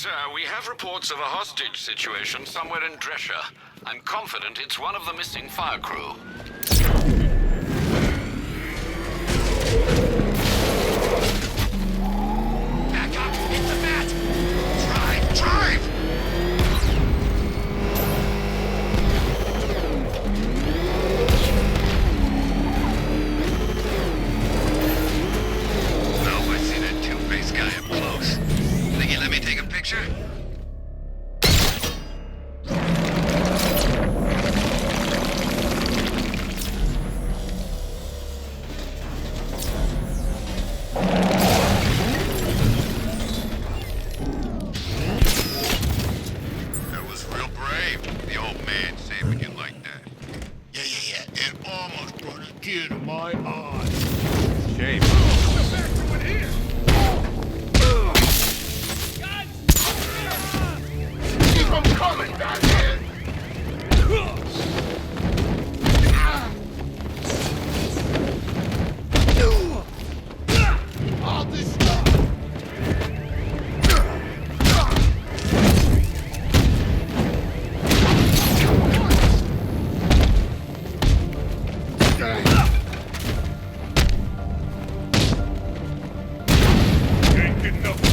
Sir, we have reports of a hostage situation somewhere in Drescher. I'm confident it's one of the missing fire crew. Back up! Hit the mat! Drive! Drive! No, I see that two-faced guy up close. Think you let me take a picture? That was real brave, the old man saving you like that. Yeah. It almost brought a tear to my eye. Shame. Keep them coming, Batman! All this stuff! Ain't enough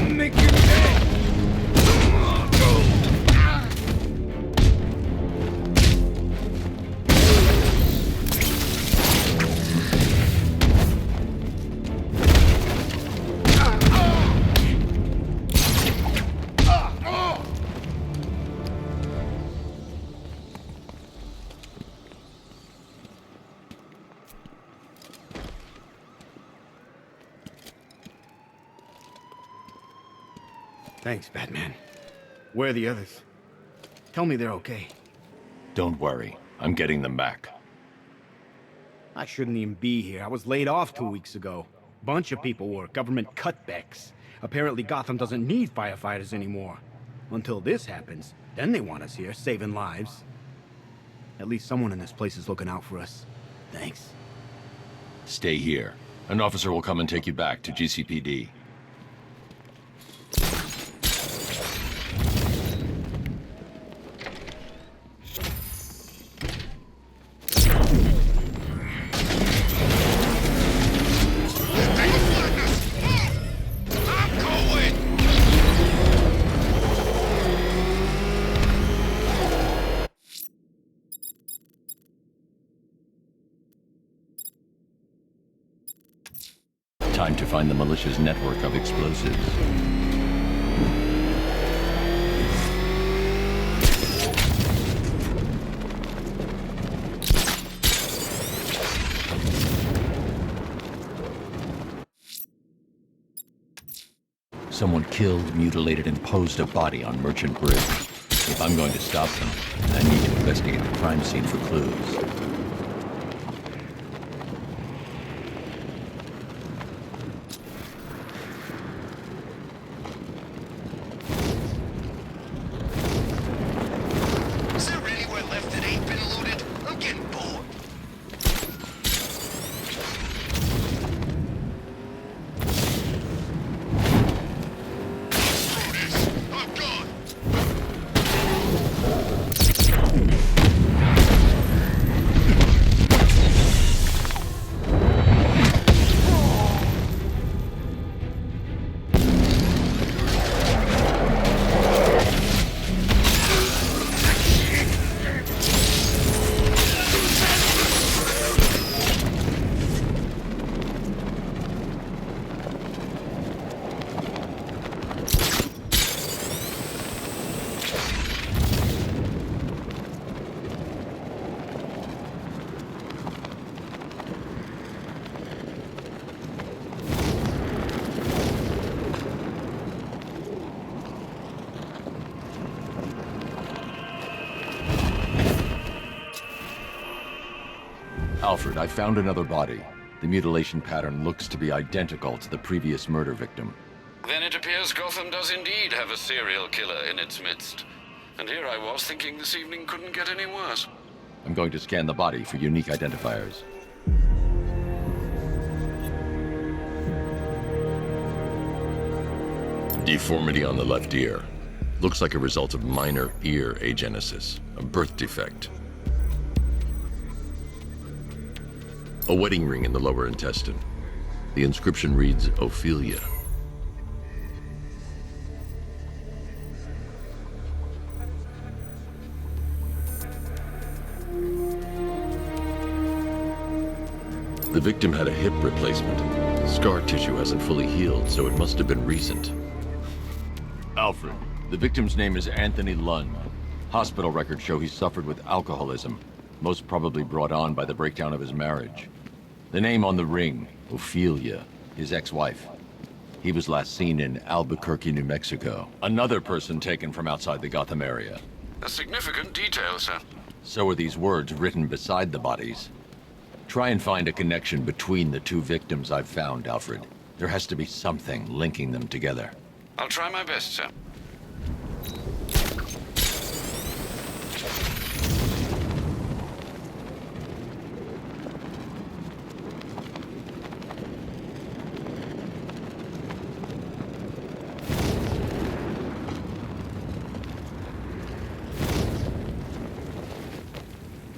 make you pay! Thanks, Batman. Where are the others? Tell me they're okay. Don't worry. I'm getting them back. I shouldn't even be here. I was laid off 2 weeks ago. Bunch of people were. Government cutbacks. Apparently Gotham doesn't need firefighters anymore. Until this happens, then they want us here, saving lives. At least someone in this place is looking out for us. Thanks. Stay here. An officer will come and take you back to GCPD. Time to find the militia's network of explosives. Someone killed, mutilated, and posed a body on Merchant Bridge. If I'm going to stop them, I need to investigate the crime scene for clues. Is there anywhere left that ain't been looted? I'm getting bored. Screw this. I'm gone. Alfred, I found another body. The mutilation pattern looks to be identical to the previous murder victim. Then it appears Gotham does indeed have a serial killer in its midst. And here I was thinking this evening couldn't get any worse. I'm going to scan the body for unique identifiers. Deformity on the left ear. Looks like a result of minor ear agenesis, a birth defect. A wedding ring in the lower intestine. The inscription reads, Ophelia. The victim had a hip replacement. Scar tissue hasn't fully healed, so it must have been recent. Alfred, the victim's name is Anthony Lund. Hospital records show he suffered with alcoholism, most probably brought on by the breakdown of his marriage. The name on the ring, Ophelia, his ex-wife. He was last seen in Albuquerque, New Mexico. Another person taken from outside the Gotham area. A significant detail, sir. So are these words written beside the bodies. Try and find a connection between the two victims I've found, Alfred. There has to be something linking them together. I'll try my best, sir.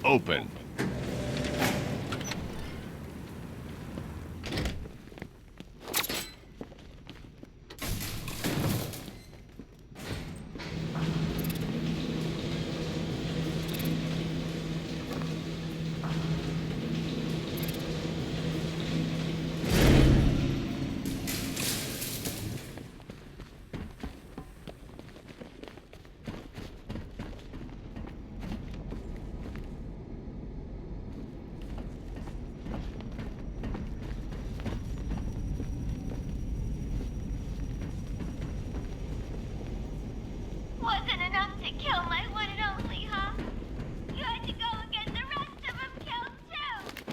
Open. Wasn't enough to kill my one and only, huh? You had to go and get the rest of them killed too!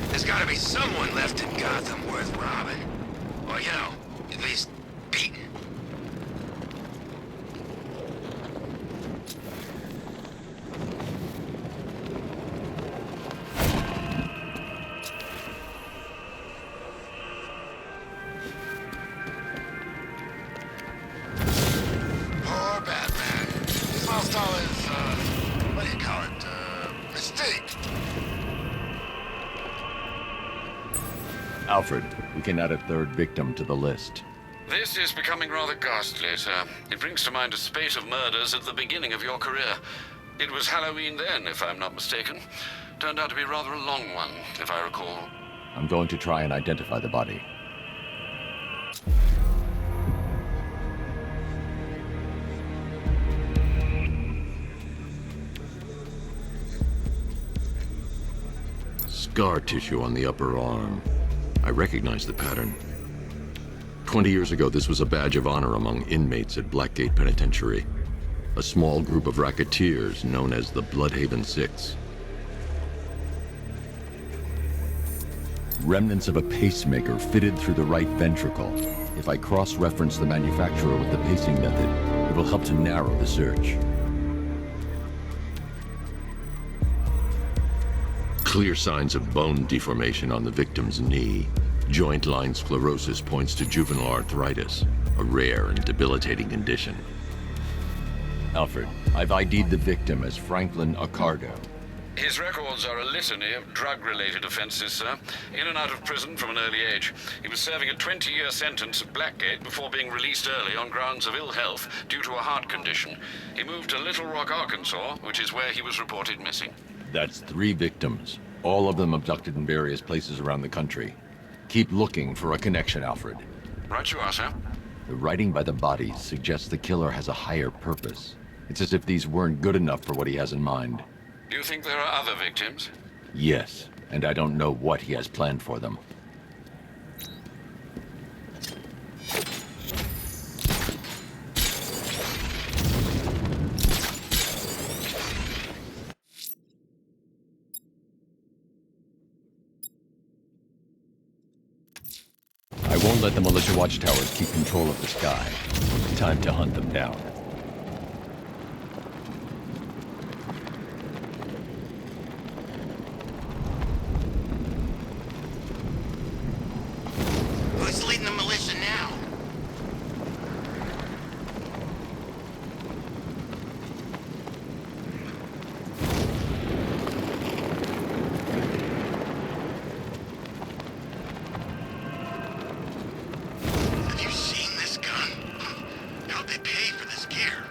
There's gotta be someone left in Gotham worth robbing. Or, you know, at least beating. Poor Batman. He's lost all his, what do you call it, mystique. Alfred, we can add a third victim to the list. This is becoming rather ghastly, sir. It brings to mind a spate of murders at the beginning of your career. It was Halloween then, if I'm not mistaken. Turned out to be rather a long one, if I recall. I'm going to try and identify the body. Scar tissue on the upper arm. I recognize the pattern. 20 years ago, this was a badge of honor among inmates at Blackgate Penitentiary. A small group of racketeers known as the Bloodhaven Six. Remnants of a pacemaker fitted through the right ventricle. If I cross-reference the manufacturer with the pacing method, it will help to narrow the search. Clear signs of bone deformation on the victim's knee. Joint line sclerosis points to juvenile arthritis, a rare and debilitating condition. Alfred, I've ID'd the victim as Franklin Accardo. His records are a litany of drug-related offenses, sir. In and out of prison from an early age. He was serving a 20-year sentence at Blackgate before being released early on grounds of ill health due to a heart condition. He moved to Little Rock, Arkansas, which is where he was reported missing. That's 3 victims, all of them abducted in various places around the country. Keep looking for a connection, Alfred. Right you are, sir. The writing by the bodies suggests the killer has a higher purpose. It's as if these weren't good enough for what he has in mind. Do you think there are other victims? Yes, and I don't know what he has planned for them. I won't let the militia watchtowers keep control of the sky. Time to hunt them down. Who's leading the militia now? Have you seen this gun? How'd they pay for this gear?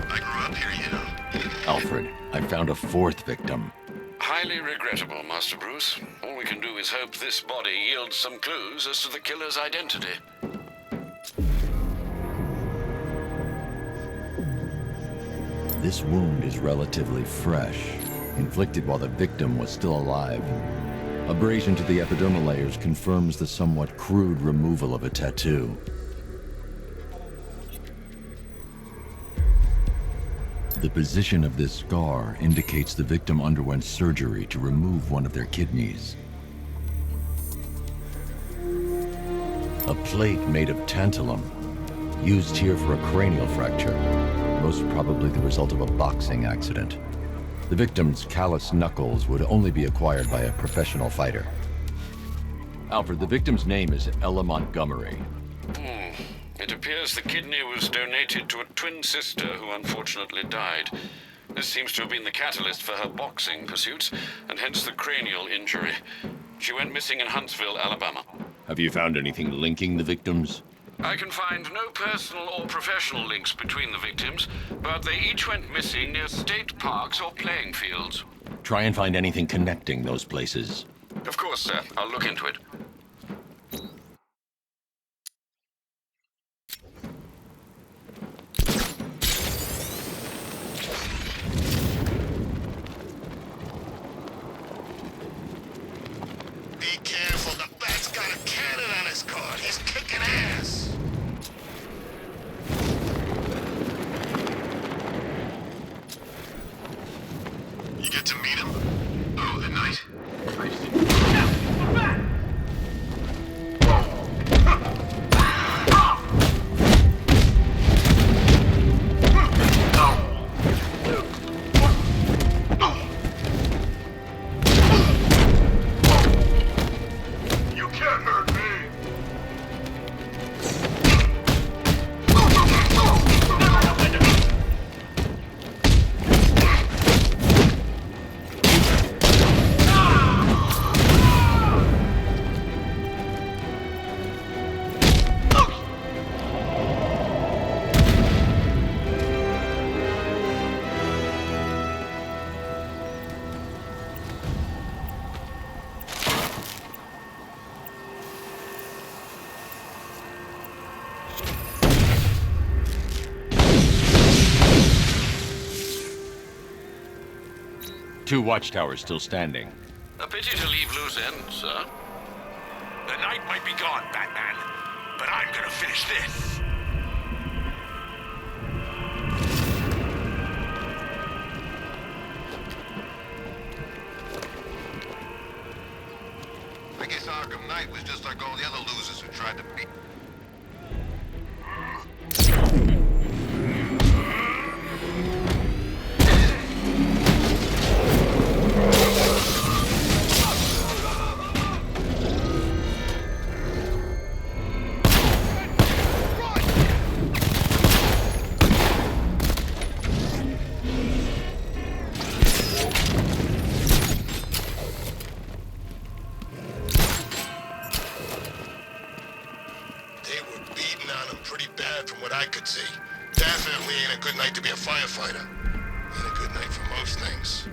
I grew up here, you know. Alfred, I found a fourth victim. Highly regrettable, Master Bruce. All we can do is hope this body yields some clues as to the killer's identity. This wound is relatively fresh, inflicted while the victim was still alive. Abrasion to the epidermal layers confirms the somewhat crude removal of a tattoo. The position of this scar indicates the victim underwent surgery to remove one of their kidneys. A plate made of tantalum, used here for a cranial fracture, most probably the result of a boxing accident. The victim's calloused knuckles would only be acquired by a professional fighter. Alfred, the victim's name is Ella Montgomery. It appears the kidney was donated to a twin sister who unfortunately died. This seems to have been the catalyst for her boxing pursuits, and hence the cranial injury. She went missing in Huntsville, Alabama. Have you found anything linking the victims? I can find no personal or professional links between the victims, but they each went missing near state parks or playing fields. Try and find anything connecting those places. Of course, sir. I'll look into it. Be careful, the bat's got a cannon on his card. He's kicking ass. You get to meet him? Oh, the night. You can't hurt me. Two watchtowers still standing. A pity to leave loose ends, sir. The night might be gone, Batman, but I'm gonna finish this. I guess Arkham Knight was just like all the other losers who tried to beat. could see. Definitely ain't a good night to be a firefighter. Ain't a good night for most things.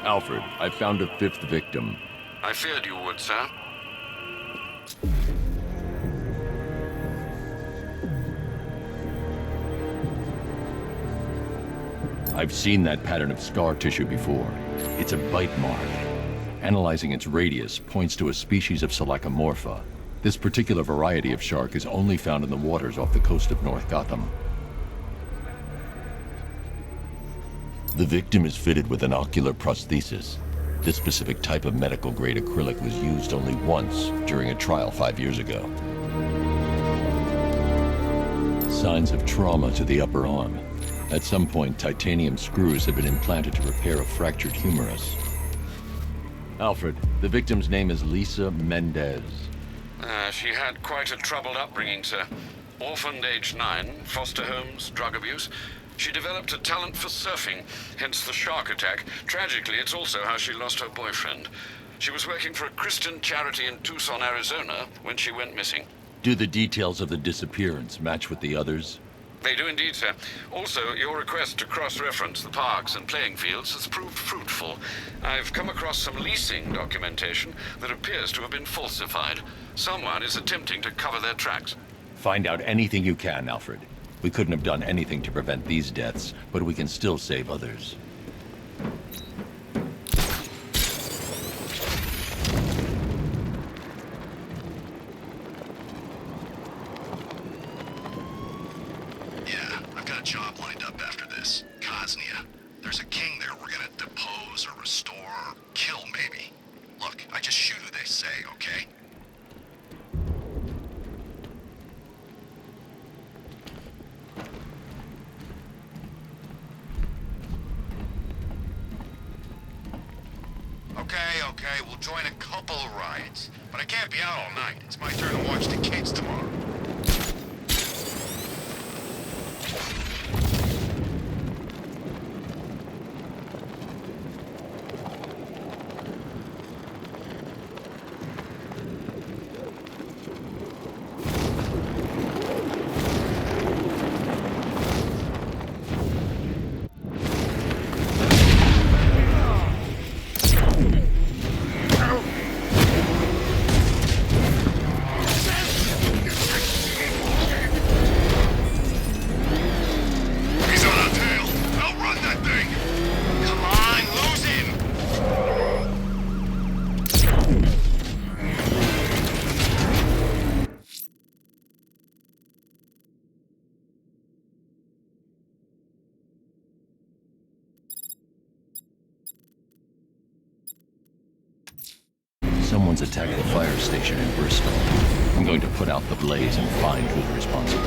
Alfred, I found a fifth victim. I feared you would, sir. I've seen that pattern of scar tissue before. It's a bite mark. Analyzing its radius points to a species of Selachomorpha. This particular variety of shark is only found in the waters off the coast of North Gotham. The victim is fitted with an ocular prosthesis. This specific type of medical-grade acrylic was used only once during a trial 5 years ago. Signs of trauma to the upper arm. At some point, titanium screws have been implanted to repair a fractured humerus. Alfred, the victim's name is Lisa Mendez. She had quite a troubled upbringing, sir. Orphaned age 9, foster homes, drug abuse. She developed a talent for surfing, hence the shark attack. Tragically, it's also how she lost her boyfriend. She was working for a Christian charity in Tucson, Arizona, when she went missing. Do the details of the disappearance match with the others? They do indeed, sir. Also, your request to cross-reference the parks and playing fields has proved fruitful. I've come across some leasing documentation that appears to have been falsified. Someone is attempting to cover their tracks. Find out anything you can, Alfred. We couldn't have done anything to prevent these deaths, but we can still save others. Yeah, I've got a job lined up after this. Cosnia. There's a king there we're gonna depose or restore or kill, maybe. Look, I just shoot who they say, okay? Okay, we'll join a couple of riots. But I can't be out all night. It's my turn to watch the kids tomorrow. Someone's attacked the fire station in Bristol. I'm going to put out the blaze and find who's responsible.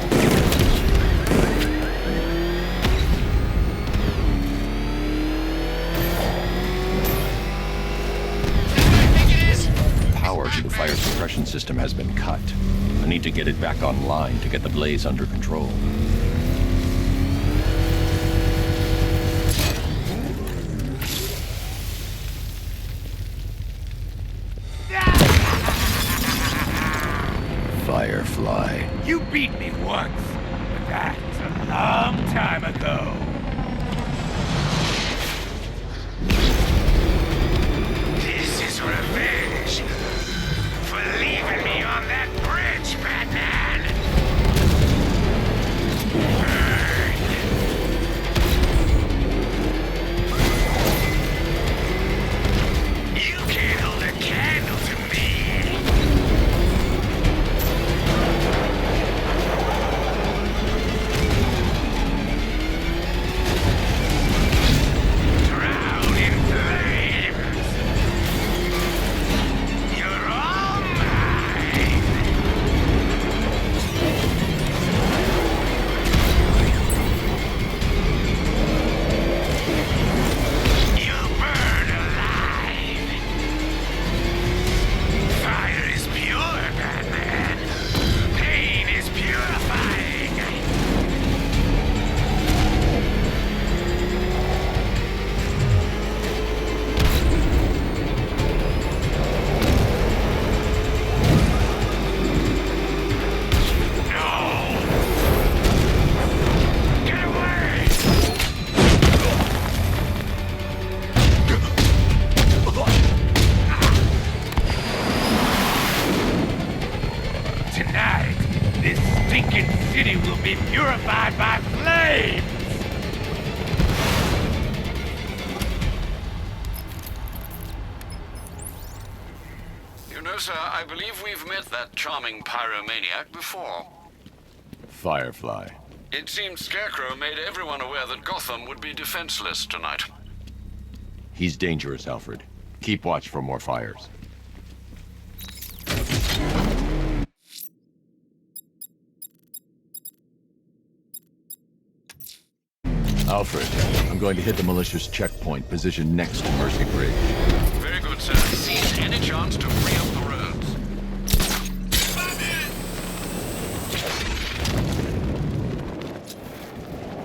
Power to the fire suppression system has been cut. I need to get it back online to get the blaze under control. Firefly. You beat me once, but that's a long time ago. This is revenge for leaving me on that bridge, Batman! sir, I believe we've met that charming pyromaniac before. Firefly. It seems Scarecrow made everyone aware that Gotham would be defenseless tonight. He's dangerous, Alfred. Keep watch for more fires. Alfred, I'm going to hit the malicious checkpoint positioned next to Mercy Bridge. Very good, sir. Seize any chance to free up the roads.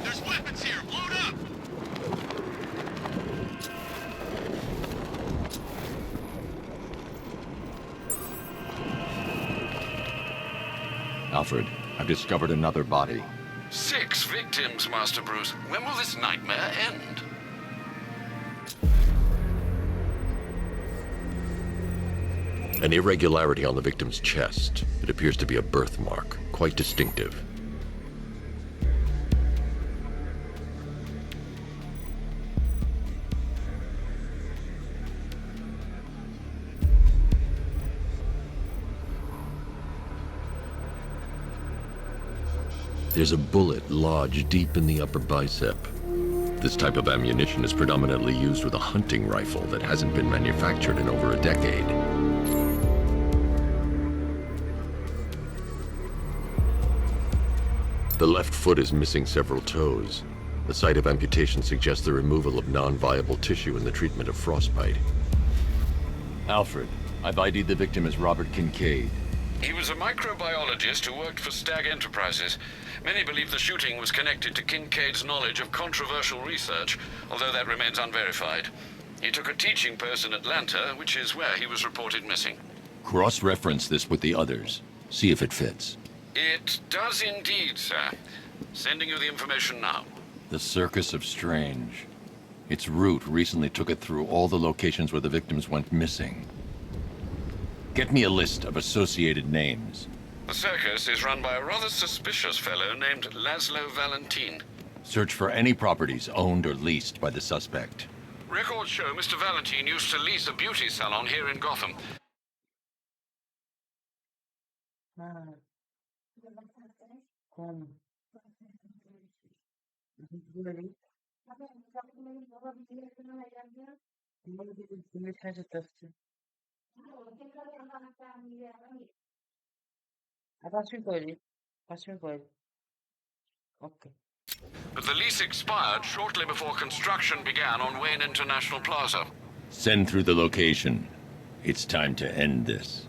There's weapons here! Load up! Alfred, I've discovered another body. 6 victims, Master Bruce. When will this nightmare end? An irregularity on the victim's chest. It appears to be a birthmark, quite distinctive. There's a bullet lodged deep in the upper bicep. This type of ammunition is predominantly used with a hunting rifle that hasn't been manufactured in over a decade. The left foot is missing several toes. The site of amputation suggests the removal of non-viable tissue in the treatment of frostbite. Alfred, I've ID'd the victim as Robert Kincaid. He was a microbiologist who worked for Stag Enterprises. Many believe the shooting was connected to Kincaid's knowledge of controversial research, although that remains unverified. He took a teaching post in Atlanta, which is where he was reported missing. Cross-reference this with the others. See if it fits. It does indeed, sir. Sending you the information now. The Circus of Strange. Its route recently took it through all the locations where the victims went missing. Get me a list of associated names. The circus is run by a rather suspicious fellow named Laszlo Valentin. Search for any properties owned or leased by the suspect. Records show Mr. Valentin used to lease a beauty salon here in Gotham. Como? Okay. But the lease expired shortly before construction began on Wayne International Plaza. Send through the location. It's time to end this.